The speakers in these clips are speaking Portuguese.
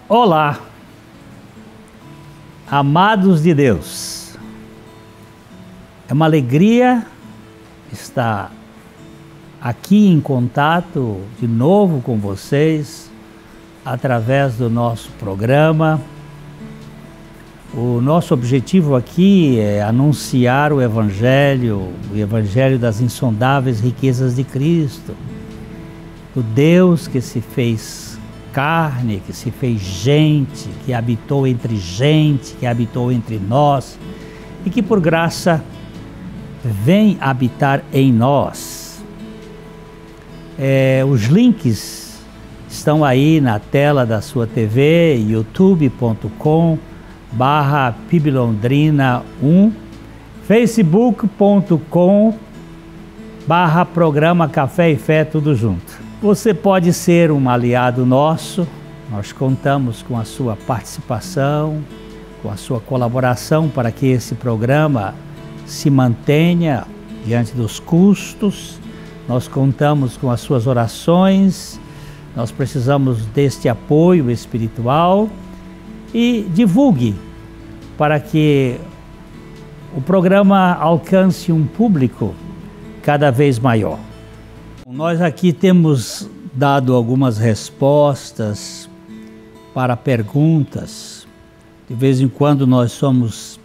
Olá, amados de Deus, é uma alegria estar aqui em contato de novo com vocês através do nosso programa. O nosso objetivo aqui é anunciar o Evangelho das insondáveis riquezas de Cristo, do Deus que se fez carne, que se fez gente, que habitou entre nós e que por graça vem habitar em nós. Os links estão aí na tela da sua TV, youtube.com/PIBLondrina1, facebook.com/programa Café e Fé, tudo junto. Você pode ser um aliado nosso, nós contamos com a sua participação, com a sua colaboração para que esse programa se mantenha diante dos custos. Nós contamos com as suas orações, nós precisamos deste apoio espiritual e divulgue para que o programa alcance um público cada vez maior. Nós aqui temos dado algumas respostas para perguntas. De vez em quando nós somos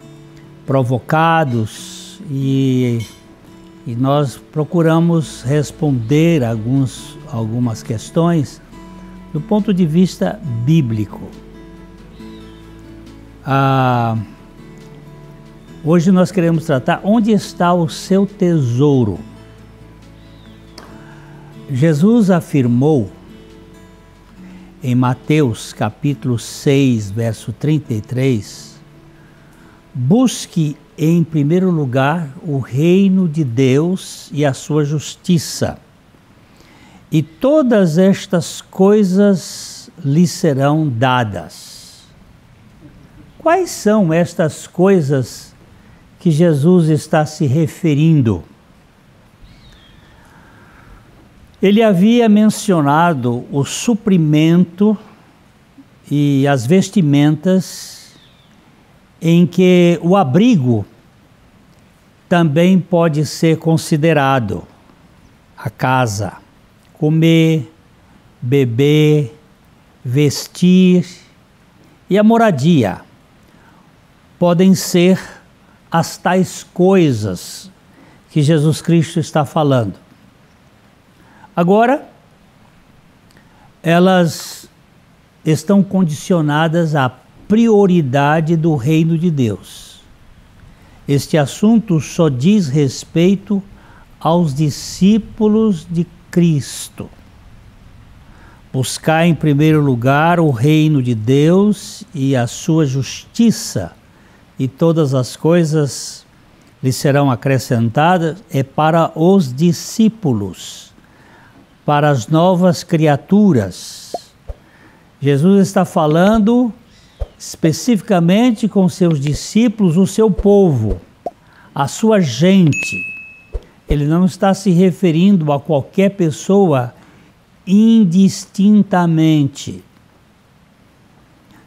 provocados e nós procuramos responder algumas questões do ponto de vista bíblico. Hoje nós queremos tratar onde está o seu tesouro. Jesus afirmou em Mateus capítulo 6, verso 33, busque em primeiro lugar o reino de Deus e a sua justiça, e todas estas coisas lhe serão dadas. Quais são estas coisas que Jesus está se referindo? Ele havia mencionado o suprimento e as vestimentas, em que o abrigo também pode ser considerado a casa, comer, beber, vestir e a moradia. Podem ser as tais coisas que Jesus Cristo está falando. Agora, elas estão condicionadas à prioridade do reino de Deus. Este assunto só diz respeito aos discípulos de Cristo. Buscar em primeiro lugar o reino de Deus e a sua justiça, e todas as coisas lhe serão acrescentadas, é para os discípulos, para as novas criaturas. Jesus está falando especificamente com seus discípulos, o seu povo, a sua gente. Ele não está se referindo a qualquer pessoa indistintamente.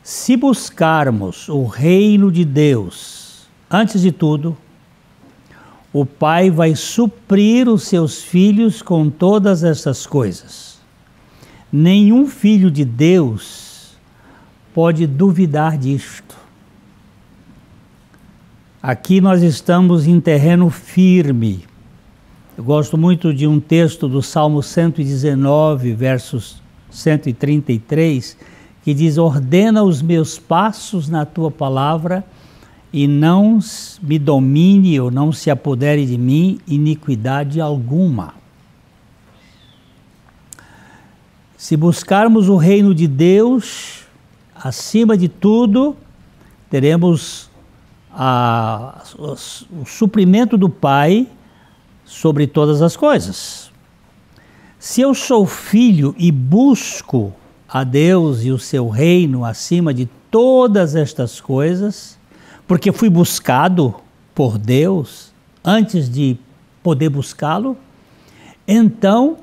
Se buscarmos o reino de Deus, antes de tudo, o Pai vai suprir os seus filhos com todas essas coisas. Nenhum filho de Deus pode duvidar disto. Aqui nós estamos em terreno firme. Eu gosto muito de um texto do Salmo 119, versos 133, que diz: ordena os meus passos na tua palavra, e não me domine ou não se apodere de mim iniquidade alguma. Se buscarmos o reino de Deus, acima de tudo, teremos o suprimento do Pai sobre todas as coisas. Se eu sou filho e busco a Deus e o seu reino acima de todas estas coisas, porque fui buscado por Deus antes de poder buscá-lo, então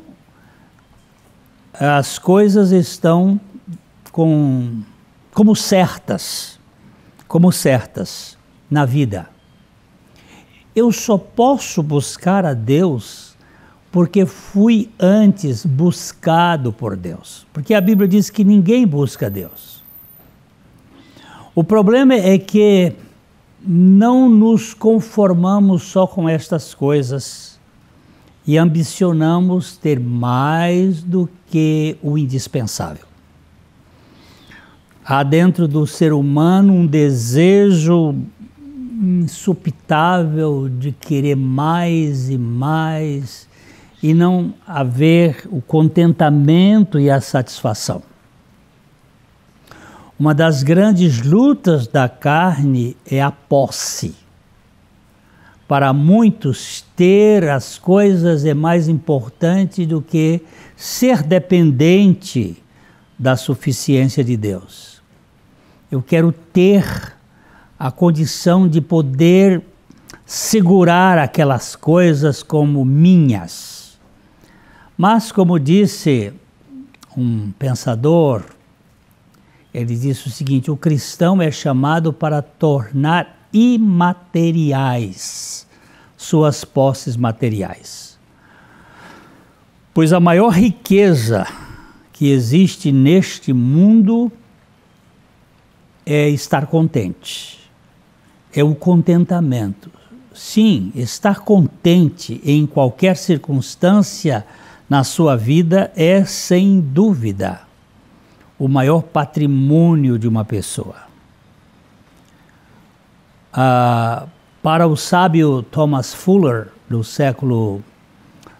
as coisas estão com como certas na vida. Eu só posso buscar a Deus porque fui antes buscado por Deus. Porque a Bíblia diz que ninguém busca Deus. O problema é que não nos conformamos só com estas coisas e ambicionamos ter mais do que o indispensável. Há dentro do ser humano um desejo insupitável de querer mais e mais e não haver o contentamento e a satisfação. Uma das grandes lutas da carne é a posse. Para muitos, ter as coisas é mais importante do que ser dependente da suficiência de Deus. Eu quero ter a condição de poder segurar aquelas coisas como minhas. Mas, como disse um pensador, ele disse o seguinte: o cristão é chamado para tornar imateriais suas posses materiais. Pois a maior riqueza que existe neste mundo é estar contente, é o contentamento. Sim, estar contente em qualquer circunstância na sua vida é, sem dúvida, o maior patrimônio de uma pessoa. Para o sábio Thomas Fuller, do século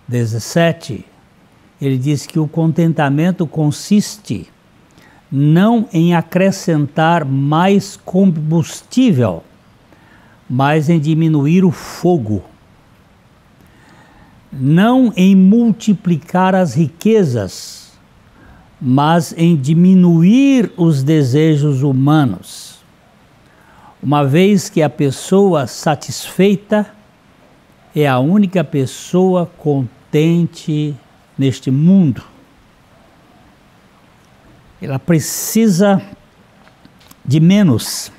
XVII, ele diz que o contentamento consiste não em acrescentar mais combustível, mas em diminuir o fogo. Não em multiplicar as riquezas, mas em diminuir os desejos humanos. Uma vez que a pessoa satisfeita é a única pessoa contente neste mundo. Ela precisa de menos.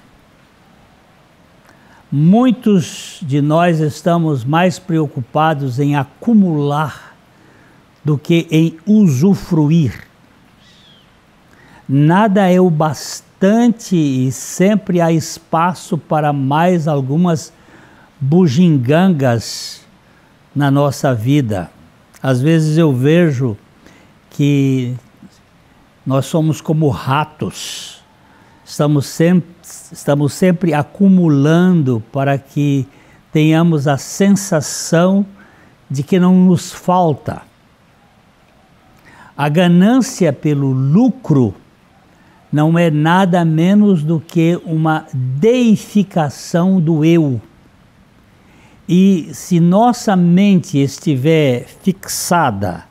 Muitos de nós estamos mais preocupados em acumular do que em usufruir. Nada é o bastante e sempre há espaço para mais algumas bugigangas na nossa vida. Às vezes eu vejo que nós somos como ratos, estamos sempre acumulando para que tenhamos a sensação de que não nos falta. A ganância pelo lucro não é nada menos do que uma deificação do eu. E se nossa mente estiver fixada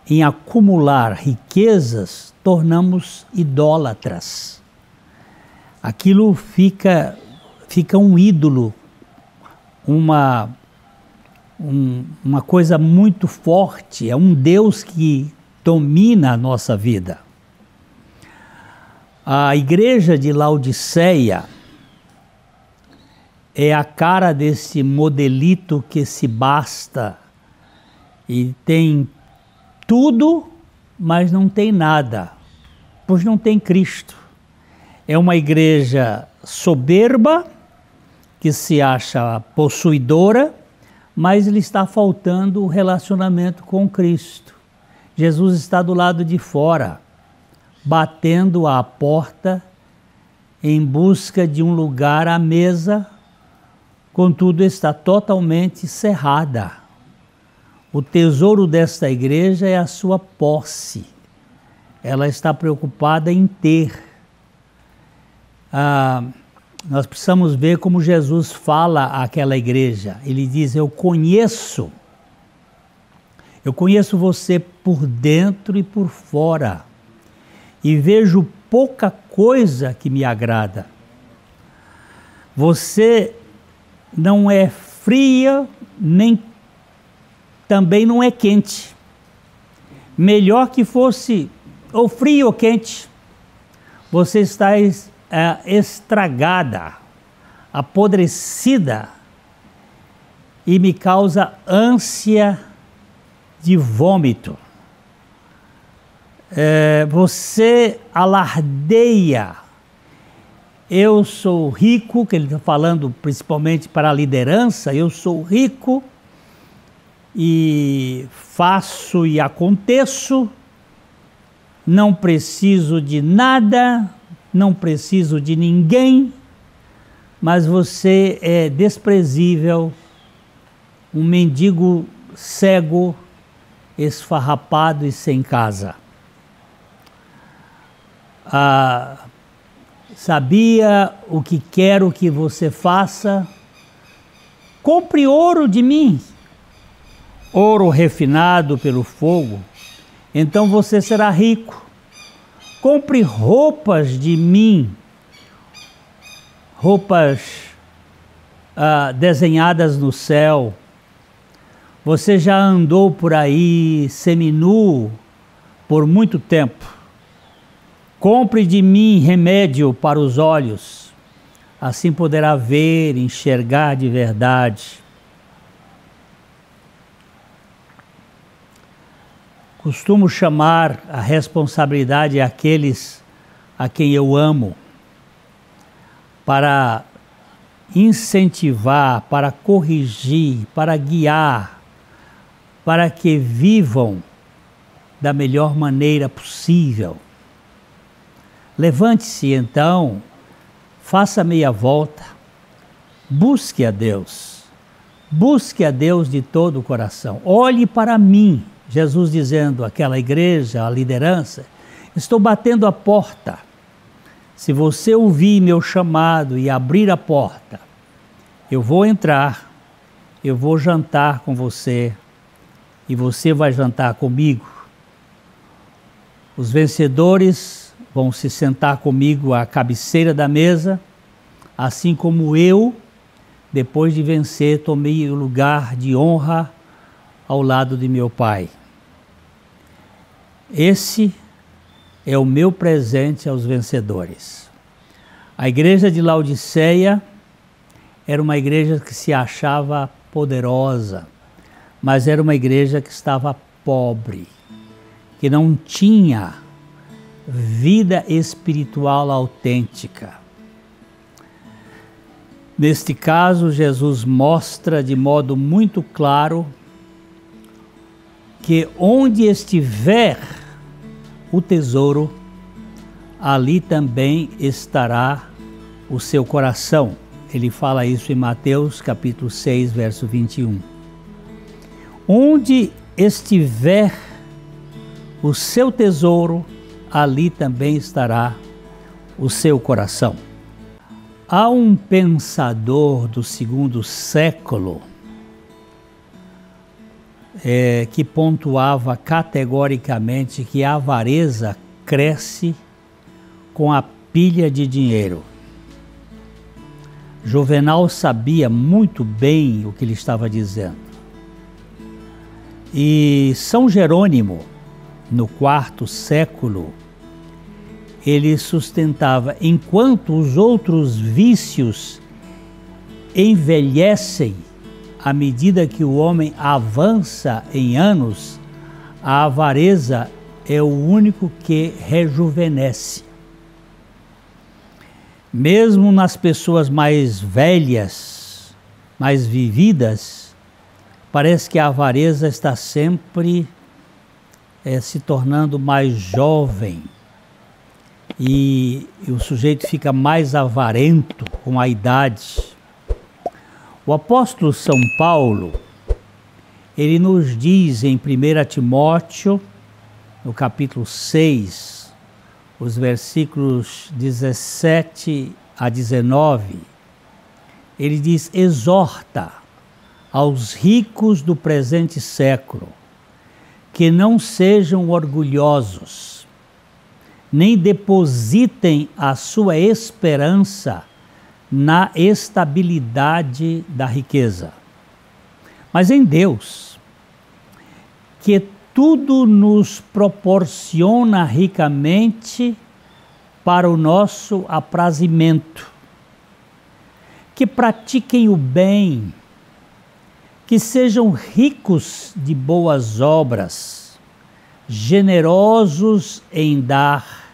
em acumular riquezas, tornamos idólatras. Aquilo fica um ídolo, uma coisa muito forte, é um Deus que domina a nossa vida. A igreja de Laodiceia é a cara desse modelito que se basta e tem tudo, mas não tem nada, pois não tem Cristo. É uma igreja soberba, que se acha possuidora, mas lhe está faltando o relacionamento com Cristo. Jesus está do lado de fora, batendo à porta em busca de um lugar à mesa, contudo está totalmente cerrada. O tesouro desta igreja é a sua posse. Ela está preocupada em ter. Nós precisamos ver como Jesus fala àquela igreja. Ele diz: eu conheço você por dentro e por fora, e vejo pouca coisa que me agrada. Você não é fria, nem também não é quente. Melhor que fosse ou frio ou quente, você está estragada, apodrecida e me causa ânsia de vômito. Você alardeia, eu sou rico, que ele está falando principalmente para a liderança, eu sou rico e faço e aconteço, não preciso de nada, não preciso de ninguém, mas você é desprezível, um mendigo cego, esfarrapado e sem casa. Sabia o que quero que você faça? Compre ouro de mim, ouro refinado pelo fogo, então você será rico. Compre roupas de mim, roupas desenhadas no céu. Você já andou por aí seminu por muito tempo. Compre de mim remédio para os olhos, assim poderá ver, enxergar de verdade. Costumo chamar a responsabilidade àqueles a quem eu amo, para incentivar, para corrigir, para guiar, para que vivam da melhor maneira possível. Levante-se então, faça meia volta, busque a Deus de todo o coração, olhe para mim. Jesus dizendo àquela igreja, à liderança, estou batendo a porta. Se você ouvir meu chamado e abrir a porta, eu vou entrar, eu vou jantar com você e você vai jantar comigo. Os vencedores vão se sentar comigo à cabeceira da mesa, assim como eu, depois de vencer, tomei o lugar de honra ao lado de meu Pai. Esse é o meu presente aos vencedores. A igreja de Laodiceia era uma igreja que se achava poderosa, mas era uma igreja que estava pobre, que não tinha vida espiritual autêntica. Neste caso, Jesus mostra de modo muito claro que onde estiver o tesouro, ali também estará o seu coração. Ele fala isso em Mateus capítulo 6, verso 21. Onde estiver o seu tesouro, ali também estará o seu coração. Há um pensador do 2º século que pontuava categoricamente que a avareza cresce com a pilha de dinheiro. Juvenal sabia muito bem o que ele estava dizendo. E São Jerônimo, no 4º século, ele sustentava, enquanto os outros vícios envelhecem, à medida que o homem avança em anos, a avareza é o único que rejuvenesce. Mesmo nas pessoas mais velhas, mais vividas, parece que a avareza está sempre se tornando mais jovem e o sujeito fica mais avarento com a idade. O apóstolo São Paulo, ele nos diz em 1 Timóteo, no capítulo 6, os versículos 17 a 19, ele diz: exorta aos ricos do presente século que não sejam orgulhosos, nem depositem a sua esperança na estabilidade da riqueza, mas em Deus, que tudo nos proporciona ricamente para o nosso aprazimento, que pratiquem o bem, que sejam ricos de boas obras, generosos em dar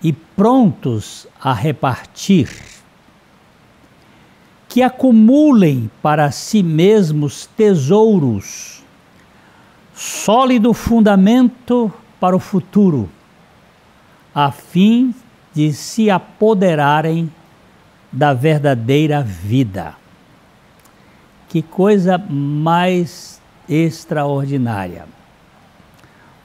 e prontos a repartir, que acumulem para si mesmos tesouros, sólido fundamento para o futuro, a fim de se apoderarem da verdadeira vida. Que coisa mais extraordinária!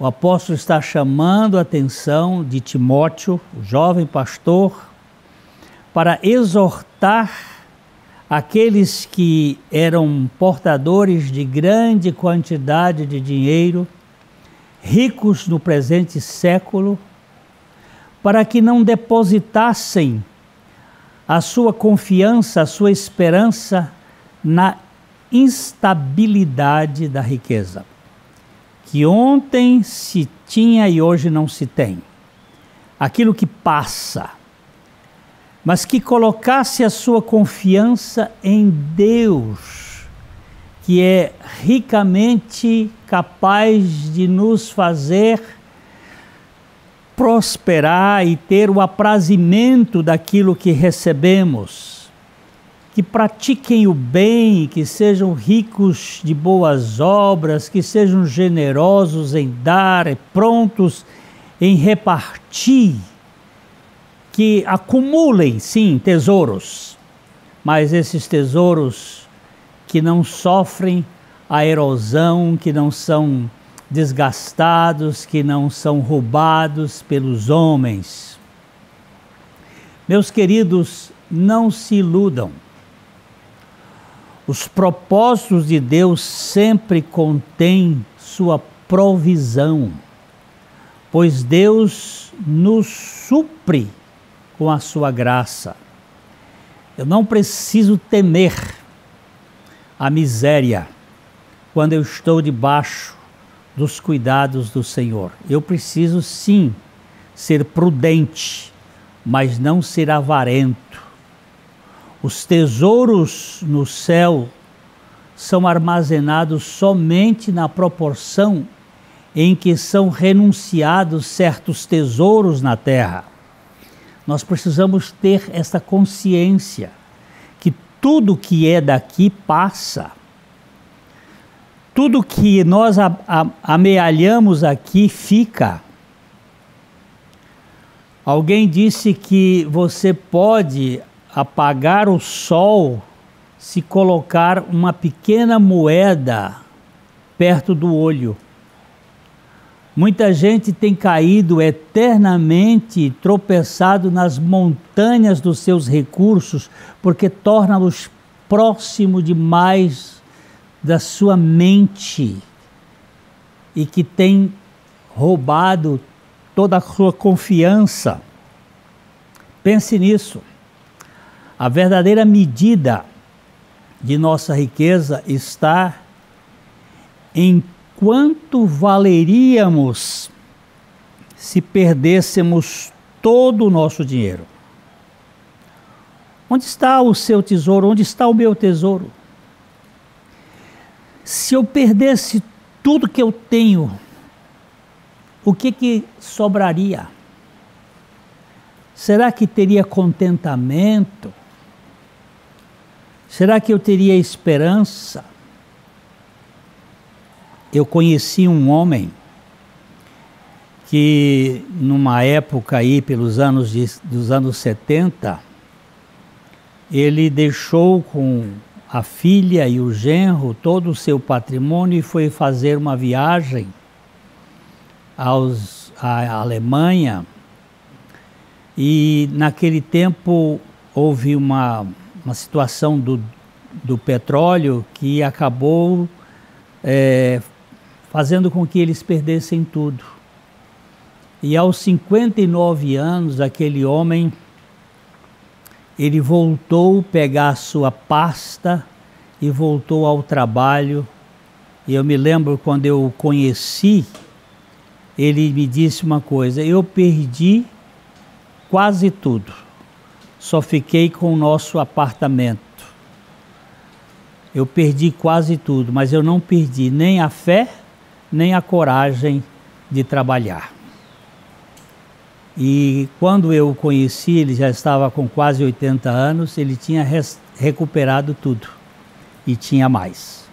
O apóstolo está chamando a atenção de Timóteo, o jovem pastor, para exortar aqueles que eram portadores de grande quantidade de dinheiro, ricos no presente século, para que não depositassem a sua confiança, a sua esperança na instabilidade da riqueza, que ontem se tinha e hoje não se tem, aquilo que passa, mas que colocasse a sua confiança em Deus, que é ricamente capaz de nos fazer prosperar e ter o aprazimento daquilo que recebemos. Que pratiquem o bem, que sejam ricos de boas obras, que sejam generosos em dar e prontos em repartir, que acumulem, sim, tesouros, mas esses tesouros que não sofrem a erosão, que não são desgastados, que não são roubados pelos homens. Meus queridos, não se iludam. Os propósitos de Deus sempre contêm sua provisão, pois Deus nos supre com a sua graça. Eu não preciso temer a miséria quando eu estou debaixo dos cuidados do Senhor. Eu preciso sim ser prudente, mas não ser avarento. Os tesouros no céu são armazenados somente na proporção em que são renunciados certos tesouros na terra. Nós precisamos ter essa consciência que tudo que é daqui passa. Tudo que nós amealhamos aqui fica. Alguém disse que você pode apagar o sol se colocar uma pequena moeda perto do olho. Muita gente tem caído eternamente, tropeçado nas montanhas dos seus recursos, porque torna-los próximo demais da sua mente e que tem roubado toda a sua confiança. Pense nisso. A verdadeira medida de nossa riqueza está em quanto valeríamos se perdêssemos todo o nosso dinheiro. Onde está o seu tesouro? Onde está o meu tesouro? Se eu perdesse tudo que eu tenho, o que sobraria? Será que teria contentamento? Será que eu teria esperança? Eu conheci um homem que, numa época aí, pelos dos anos 70, ele deixou com a filha e o genro todo o seu patrimônio e foi fazer uma viagem à Alemanha. E naquele tempo houve uma situação do petróleo que acabou fazendo com que eles perdessem tudo. E aos 59 anos, aquele homem, ele voltou a pegar a sua pasta e voltou ao trabalho. E eu me lembro quando eu o conheci, ele me disse uma coisa: eu perdi quase tudo. Só fiquei com o nosso apartamento. Eu perdi quase tudo, mas eu não perdi nem a fé, nem a coragem de trabalhar. E quando eu o conheci, ele já estava com quase 80 anos, ele tinha recuperado tudo e tinha mais.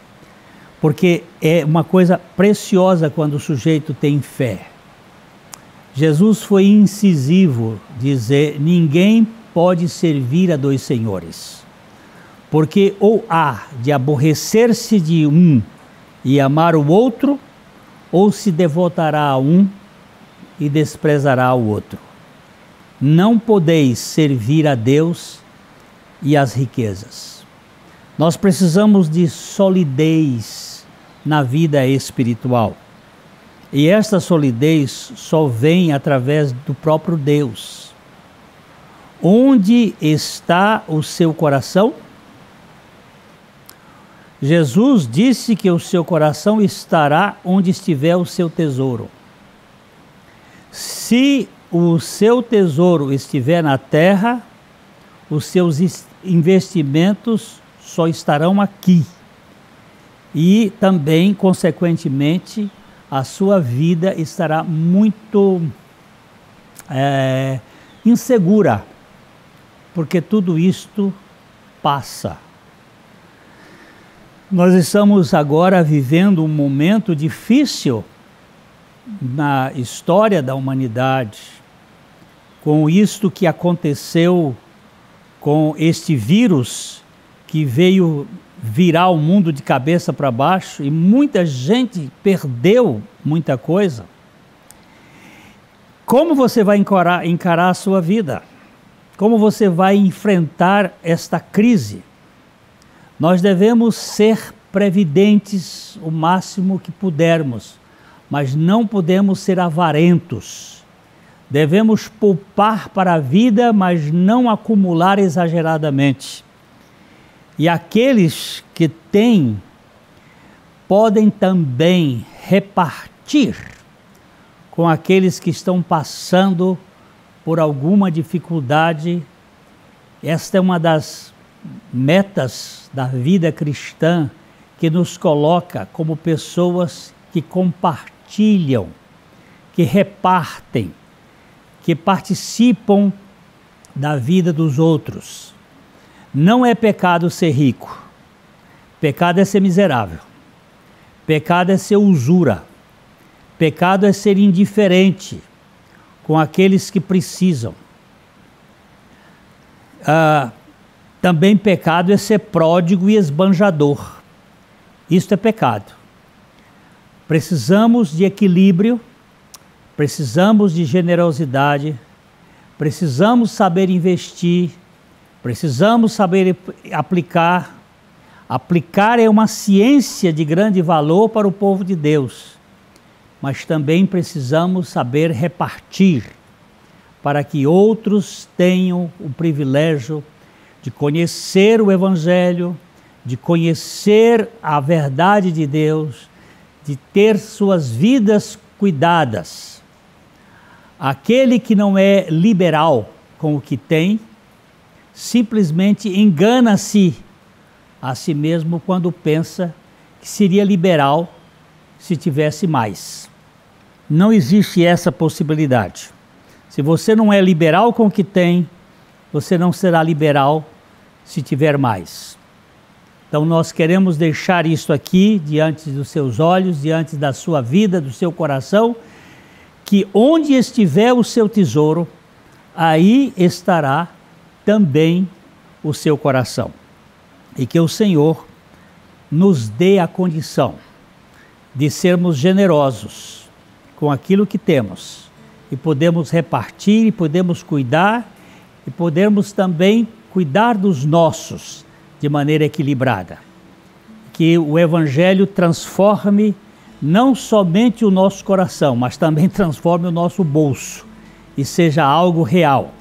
Porque é uma coisa preciosa quando o sujeito tem fé. Jesus foi incisivo dizer: ninguém pode servir a dois senhores, porque ou há de aborrecer-se de um e amar o outro, ou se devotará a um e desprezará o outro. Não podeis servir a Deus e às riquezas. Nós precisamos de solidez na vida espiritual. E esta solidez só vem através do próprio Deus. Onde está o seu coração? Jesus disse que o seu coração estará onde estiver o seu tesouro. Se o seu tesouro estiver na terra, os seus investimentos só estarão aqui. E também, consequentemente, a sua vida estará muito insegura, porque tudo isto passa. Nós estamos agora vivendo um momento difícil na história da humanidade, com isto que aconteceu com este vírus que veio virar o mundo de cabeça para baixo e muita gente perdeu muita coisa. Como você vai encarar a sua vida? Como você vai enfrentar esta crise? Nós devemos ser previdentes o máximo que pudermos, mas não podemos ser avarentos. Devemos poupar para a vida, mas não acumular exageradamente. E aqueles que têm podem também repartir com aqueles que estão passando por alguma dificuldade. Esta é uma das metas da vida cristã, que nos coloca como pessoas que compartilham, que repartem, que participam da vida dos outros. Não é pecado ser rico, pecado é ser miserável, pecado é ser usura, pecado é ser indiferente com aqueles que precisam. Também pecado é ser pródigo e esbanjador. Isto é pecado. Precisamos de equilíbrio, precisamos de generosidade, precisamos saber investir, precisamos saber aplicar. Aplicar é uma ciência de grande valor para o povo de Deus, mas também precisamos saber repartir, para que outros tenham o privilégio de conhecer o Evangelho, de conhecer a verdade de Deus, de ter suas vidas cuidadas. Aquele que não é liberal com o que tem, simplesmente engana-se a si mesmo quando pensa que seria liberal se tivesse mais. Não existe essa possibilidade. Se você não é liberal com o que tem, você não será liberal se tiver mais. Então nós queremos deixar isto aqui diante dos seus olhos, diante da sua vida, do seu coração, que onde estiver o seu tesouro, aí estará também o seu coração. E que o Senhor nos dê a condição de sermos generosos com aquilo que temos, e podemos repartir, e podemos cuidar, e podemos também cuidar dos nossos de maneira equilibrada. Que o Evangelho transforme não somente o nosso coração, mas também transforme o nosso bolso e seja algo real.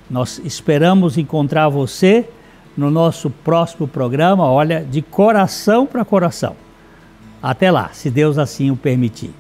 Nós esperamos encontrar você no nosso próximo programa, olha, de coração para coração. Até lá, se Deus assim o permitir.